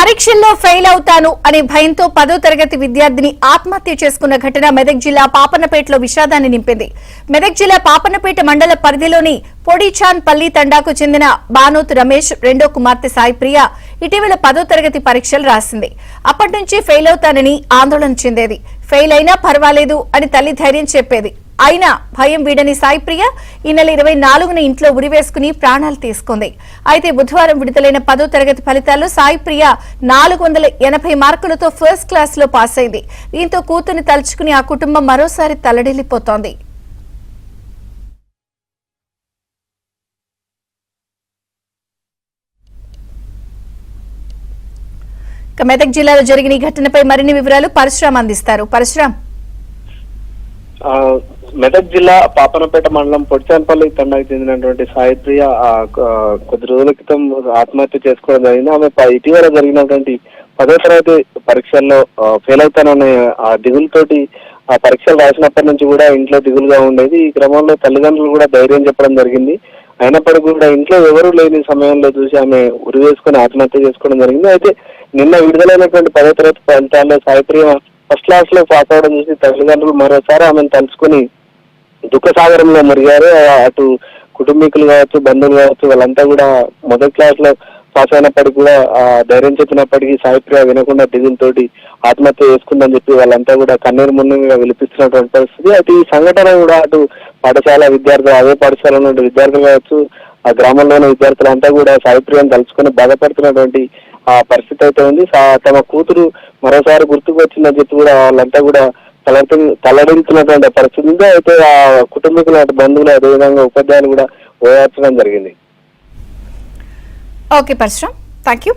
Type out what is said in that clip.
పరీక్షల్లో ఫెయిల్ అవుతాను అనే భయంతో 10వ తరగతి విద్యార్థిని ఆత్మహత్య చేసుకున్న ఘటన మెదక్ జిల్లా పాపన్నపేటలో విషాదాన్ని నింపింది. మెదక్ జిల్లా పాపన్నపేట మండల పరిధిలోని పొడిచాన్ పల్లి తండాకు చెందిన బానోత్ రమేష్ రెండో కుమార్తె సాయిప్రియ ఇటీవల 10వ తరగతి పరీక్షలు రాసింది. అప్పటి నుంచి ఫెయిల్ అవుతానని ఆందోళన చెందేది. ఫెయిల్ అయినా పర్వాలేదు అని తల్లి ధైర్యం చెప్పేది. అయినా భయం వీడని సాయిప్రియ ఈ నెల 24న ఇంట్లో ఉరివేసుకుని ప్రాణాలు తీసుకుంది. అయితే బుధవారం విడుదలైన 10వ తరగతి ఫలితాల్లో సాయిప్రియ 480 మార్కులతో ఫస్ట్ క్లాస్ లో పాస్ అయింది. దీంతో కూతుర్ని తలుచుకుని ఆ కుటుంబం మరోసారి తల్లడిల్లిపోతోంది. మెదక్ జిల్లాలో జరిగిన ఈ ఘటనపై మరిన్ని వివరాలు పరశురామ్ అందిస్తారు. పరశురామ్, మెదక్ జిల్లా పాపన్నపేట మండలం పొడిచాన్పల్లి తండాకు చెందినటువంటి సాయిప్రియ కొద్ది రోజుల క్రితం ఆత్మహత్య చేసుకోవడం జరిగింది. ఆమె ఇటీవల జరిగినటువంటి 10వ తరగతి పరీక్షల్లో ఫెయిల్ అవుతాననే ఆ దిగులతోటి ఆ పరీక్షలు రాసినప్పటి నుంచి కూడా ఇంట్లో దిగులుగా ఉండేది. ఈ క్రమంలో తల్లిదండ్రులు కూడా ధైర్యం చెప్పడం జరిగింది. అయినప్పటికీ కూడా ఇంట్లో ఎవరూ లేని సమయంలో చూసి ఆమె ఉరి వేసుకుని ఆత్మహత్య చేసుకోవడం జరిగింది. అయితే నిన్న విడుదలైనటువంటి 10వ తరగతి ఫలితాల్లో సాయిప్రియ ఫస్ట్ క్లాస్ లో పాస్ అవడం చూసి తల్లిదండ్రులు మరోసారి ఆమెను తలుచుకుని దుఃఖ సాగరంలో మురిగారు. అటు కుటుంబీకులు కావచ్చు, బంధువులు కావచ్చు, వాళ్ళంతా కూడా మొదటి క్లాస్ లో పాస్ అయినప్పటికీ కూడా ధైర్యం చెప్పినప్పటికీ సాయిప్రియ వినకుండా దిగులతోటి ఆత్మహత్య చేసుకుందని చెప్పి వాళ్ళంతా కూడా కన్నీరు మున్నీరుగా విలిపిస్తున్నటువంటి పరిస్థితి. అయితే ఈ సంఘటన కూడా అటు పాఠశాల విద్యార్థులు, అదే పాఠశాలలో ఉండే విద్యార్థులు కావచ్చు, ఆ గ్రామంలోని విద్యార్థులంతా కూడా సాయిప్రియను తలుచుకుని బాధపడుతున్నటువంటి ఆ పరిస్థితి అయితే ఉంది. తమ కూతురు మరోసారి గుర్తుకు వచ్చిందని చెప్పి కూడా వాళ్ళంతా కూడా తల్లడిల్లుతున్నటువంటి పరిస్థితి ఉంది. అయితే ఆ కుటుంబీకులు, బంధువులు, అదేవిధంగా ఉపాధ్యాయులు కూడా ఓదార్చడం జరిగింది. Okay Parashuram, thank you.